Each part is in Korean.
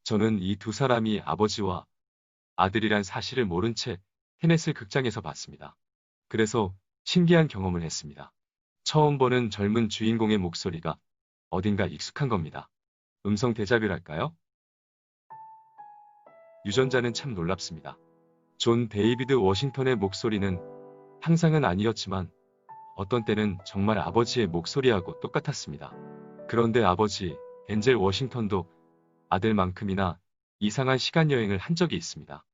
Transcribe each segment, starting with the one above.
저는 이 두 사람이 아버지와 아들이란 사실을 모른 채 테넷을 극장에서 봤습니다. 그래서 신기한 경험을 했습니다. 처음 보는 젊은 주인공의 목소리가 어딘가 익숙한 겁니다. 음성 데자뷰랄까요? 유전자는 참 놀랍습니다. 존 데이비드 워싱턴의 목소리는 항상은 아니었지만 어떤 때는 정말 아버지의 목소리하고 똑같았습니다. 그런데 아버지, 덴젤 워싱턴도 아들만큼이나 이상한 시간여행을 한 적이 있습니다.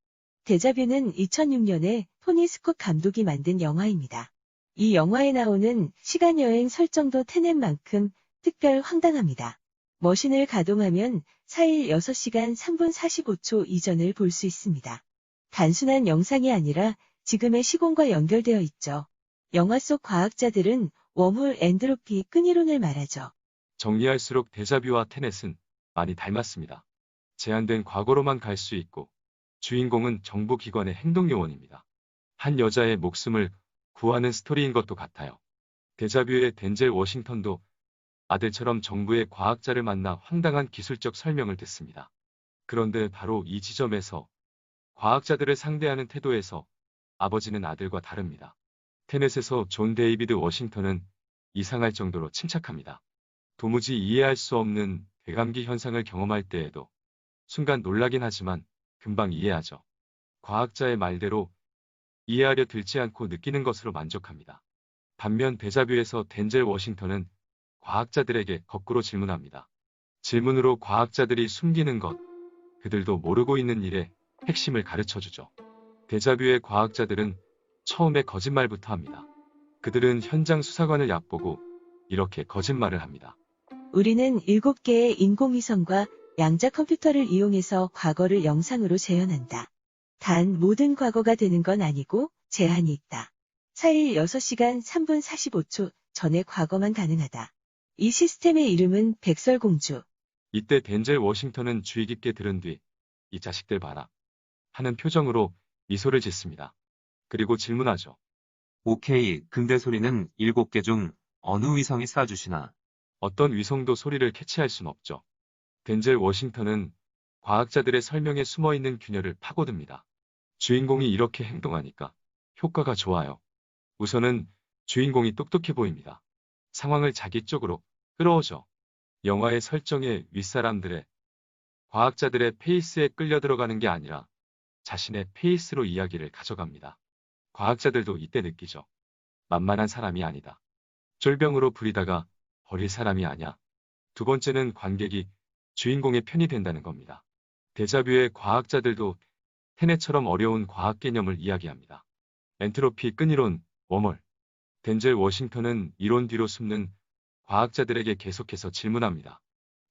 데자뷰는 2006년에 토니 스콧 감독이 만든 영화입니다. 이 영화에 나오는 시간여행 설정도 테넷만큼 특별 황당합니다. 머신을 가동하면 4일 6시간 3분 45초 이전을 볼 수 있습니다. 단순한 영상이 아니라 지금의 시공과 연결되어 있죠. 영화 속 과학자들은 웜홀 엔트로피 끈이론을 말하죠. 정리할수록 데자뷰와 테넷은 많이 닮았습니다. 제한된 과거로만 갈 수 있고 주인공은 정보기관의 행동요원입니다. 한 여자의 목숨을 구하는 스토리인 것도 같아요. 데자뷰의 덴젤 워싱턴도 아들처럼 정부의 과학자를 만나 황당한 기술적 설명을 듣습니다. 그런데 바로 이 지점에서 과학자들을 상대하는 태도에서 아버지는 아들과 다릅니다. 테넷에서 존 데이비드 워싱턴은 이상할 정도로 침착합니다. 도무지 이해할 수 없는 대감기 현상을 경험할 때에도 순간 놀라긴 하지만 금방 이해하죠. 과학자의 말대로 이해하려 들지 않고 느끼는 것으로 만족합니다. 반면 데자뷰에서 덴젤 워싱턴은 과학자들에게 거꾸로 질문합니다. 질문으로 과학자들이 숨기는 것, 그들도 모르고 있는 일의 핵심을 가르쳐주죠. 데자뷰의 과학자들은 처음에 거짓말부터 합니다. 그들은 현장 수사관을 얕보고 이렇게 거짓말을 합니다. 우리는 7개의 인공위성과 양자 컴퓨터를 이용해서 과거를 영상으로 재현한다. 단 모든 과거가 되는 건 아니고 제한이 있다. 4일 6시간 3분 45초 전의 과거만 가능하다. 이 시스템의 이름은 백설공주. 이때 덴젤 워싱턴은 주의 깊게 들은 뒤 이 자식들 봐라 하는 표정으로 미소를 짓습니다. 그리고 질문하죠. 오케이, 근데 소리는 7개 중 어느 위성이 쏴주시나? 어떤 위성도 소리를 캐치할 순 없죠. 덴젤 워싱턴은 과학자들의 설명에 숨어있는 균열을 파고듭니다. 주인공이 이렇게 행동하니까 효과가 좋아요. 우선은 주인공이 똑똑해 보입니다. 상황을 자기 쪽으로 끌어오죠. 영화의 설정에 윗사람들의 과학자들의 페이스에 끌려 들어가는 게 아니라 자신의 페이스로 이야기를 가져갑니다. 과학자들도 이때 느끼죠. 만만한 사람이 아니다. 쫄병으로 부리다가 버릴 사람이 아니야. 두 번째는 관객이 주인공의 편이 된다는 겁니다. 데자뷰의 과학자들도 테넷처럼 어려운 과학 개념을 이야기합니다. 엔트로피 끈이론, 웜홀. 덴젤 워싱턴은 이론 뒤로 숨는 과학자들에게 계속해서 질문합니다.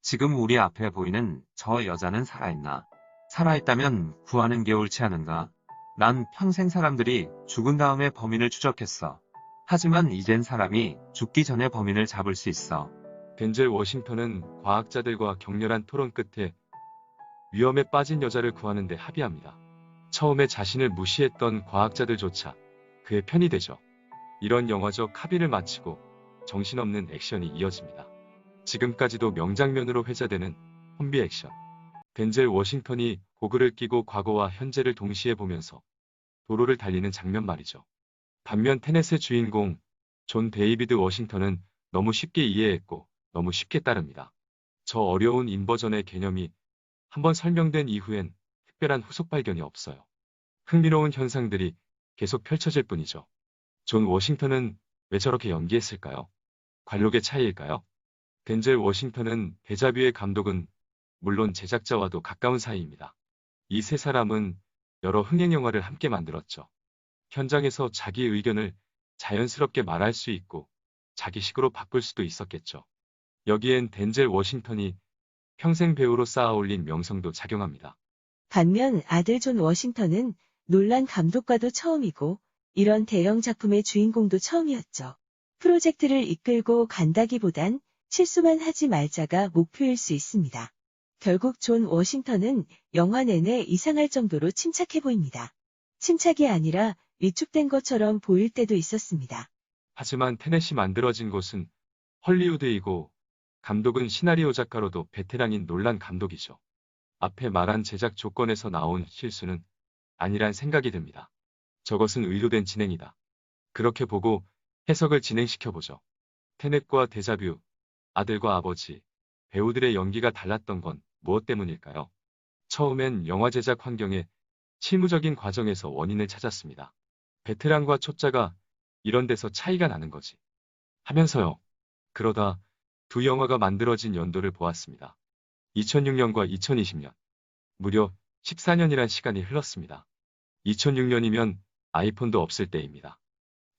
지금 우리 앞에 보이는 저 여자는 살아있나? 살아있다면 구하는 게 옳지 않은가? 난 평생 사람들이 죽은 다음에 범인을 추적했어. 하지만 이젠 사람이 죽기 전에 범인을 잡을 수 있어. 덴젤 워싱턴은 과학자들과 격렬한 토론 끝에 위험에 빠진 여자를 구하는 데 합의합니다. 처음에 자신을 무시했던 과학자들조차 그의 편이 되죠. 이런 영화적 합의를 마치고 정신없는 액션이 이어집니다. 지금까지도 명장면으로 회자되는 콤비 액션. 덴젤 워싱턴이 고글을 끼고 과거와 현재를 동시에 보면서 도로를 달리는 장면 말이죠. 반면 테넷의 주인공 존 데이비드 워싱턴은 너무 쉽게 이해했고 너무 쉽게 따릅니다. 저 어려운 인버전의 개념이 한번 설명된 이후엔 특별한 후속 발견이 없어요. 흥미로운 현상들이 계속 펼쳐질 뿐이죠. 존 워싱턴은 왜 저렇게 연기했을까요? 관록의 차이일까요? 덴젤 워싱턴은 데자뷰의 감독은 물론 제작자와도 가까운 사이입니다. 이 세 사람은 여러 흥행 영화를 함께 만들었죠. 현장에서 자기 의견을 자연스럽게 말할 수 있고 자기식으로 바꿀 수도 있었겠죠. 여기엔 덴젤 워싱턴이 평생 배우로 쌓아올린 명성도 작용합니다. 반면 아들 존 워싱턴은 놀란 감독과도 처음이고 이런 대형 작품의 주인공도 처음이었죠. 프로젝트를 이끌고 간다기보단 실수만 하지 말자가 목표일 수 있습니다. 결국 존 워싱턴은 영화 내내 이상할 정도로 침착해 보입니다. 침착이 아니라 위축된 것처럼 보일 때도 있었습니다. 하지만 테넷이 만들어진 곳은 헐리우드이고 감독은 시나리오 작가로도 베테랑인 놀란 감독이죠. 앞에 말한 제작 조건에서 나온 실수는 아니란 생각이 듭니다. 저것은 의도된 진행이다. 그렇게 보고 해석을 진행시켜보죠. 테넷과 데자뷰, 아들과 아버지, 배우들의 연기가 달랐던 건 무엇 때문일까요? 처음엔 영화 제작 환경의 실무적인 과정에서 원인을 찾았습니다. 베테랑과 초짜가 이런 데서 차이가 나는 거지. 하면서요. 그러다 두 영화가 만들어진 연도를 보았습니다. 2006년과 2020년. 무려 14년이란 시간이 흘렀습니다. 2006년이면 아이폰도 없을 때입니다.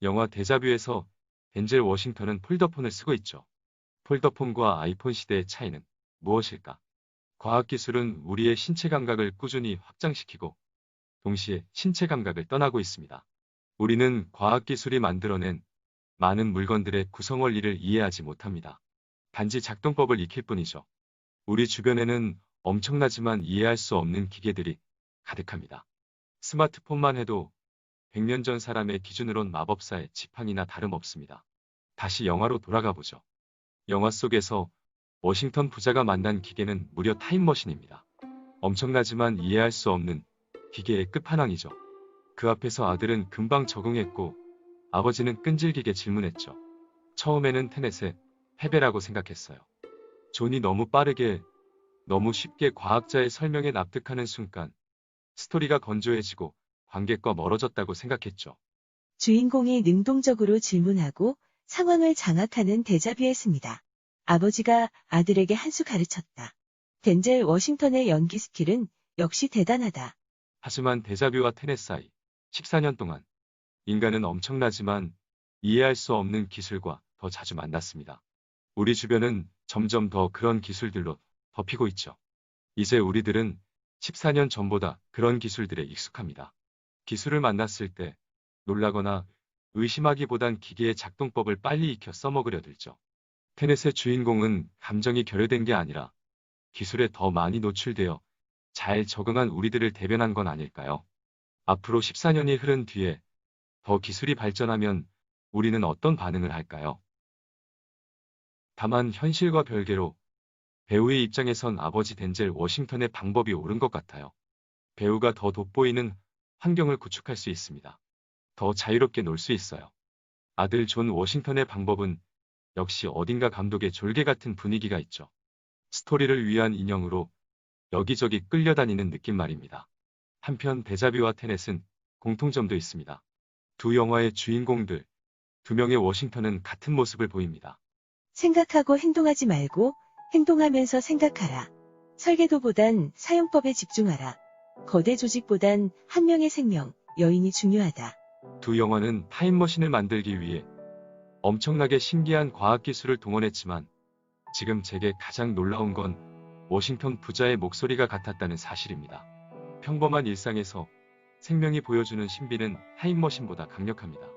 영화 데자뷰에서 덴젤 워싱턴은 폴더폰을 쓰고 있죠. 폴더폰과 아이폰 시대의 차이는 무엇일까? 과학기술은 우리의 신체 감각을 꾸준히 확장시키고 동시에 신체 감각을 떠나고 있습니다. 우리는 과학기술이 만들어낸 많은 물건들의 구성 원리를 이해하지 못합니다. 단지 작동법을 익힐 뿐이죠. 우리 주변에는 엄청나지만 이해할 수 없는 기계들이 가득합니다. 스마트폰만 해도 100년 전 사람의 기준으론 마법사의 지팡이나 다름없습니다. 다시 영화로 돌아가 보죠. 영화 속에서 워싱턴 부자가 만난 기계는 무려 타임머신입니다. 엄청나지만 이해할 수 없는 기계의 끝판왕이죠. 그 앞에서 아들은 금방 적응했고 아버지는 끈질기게 질문했죠. 처음에는 테넷의 패배라고 생각했어요. 존이 너무 빠르게, 너무 쉽게 과학자의 설명에 납득하는 순간 스토리가 건조해지고 관객과 멀어졌다고 생각했죠. 주인공이 능동적으로 질문하고 상황을 장악하는 데자뷰였습니다. 아버지가 아들에게 한 수 가르쳤다. 덴젤 워싱턴의 연기 스킬은 역시 대단하다. 하지만 데자뷰와 테넷 사이 14년 동안 인간은 엄청나지만 이해할 수 없는 기술과 더 자주 만났습니다. 우리 주변은 점점 더 그런 기술들로 덮이고 있죠. 이제 우리들은 14년 전보다 그런 기술들에 익숙합니다. 기술을 만났을 때 놀라거나 의심하기보단 기계의 작동법을 빨리 익혀 써먹으려 들죠. 테넷의 주인공은 감정이 결여된 게 아니라 기술에 더 많이 노출되어 잘 적응한 우리들을 대변한 건 아닐까요? 앞으로 14년이 흐른 뒤에 더 기술이 발전하면 우리는 어떤 반응을 할까요? 다만 현실과 별개로 배우의 입장에선 아버지 덴젤 워싱턴의 방법이 옳은 것 같아요. 배우가 더 돋보이는 환경을 구축할 수 있습니다. 더 자유롭게 놀 수 있어요. 아들 존 워싱턴의 방법은 역시 어딘가 감독의 졸개 같은 분위기가 있죠. 스토리를 위한 인형으로 여기저기 끌려다니는 느낌 말입니다. 한편 데자뷰와 테넷은 공통점도 있습니다. 두 영화의 주인공들, 두 명의 워싱턴은 같은 모습을 보입니다. 생각하고 행동하지 말고 행동하면서 생각하라. 설계도보단 사용법에 집중하라. 거대 조직보단 한 명의 생명, 여인이 중요하다. 두 영화는 타임머신을 만들기 위해 엄청나게 신기한 과학기술을 동원했지만 지금 제게 가장 놀라운 건 워싱턴 부자의 목소리가 같았다는 사실입니다. 평범한 일상에서 생명이 보여주는 신비는 타임머신보다 강력합니다.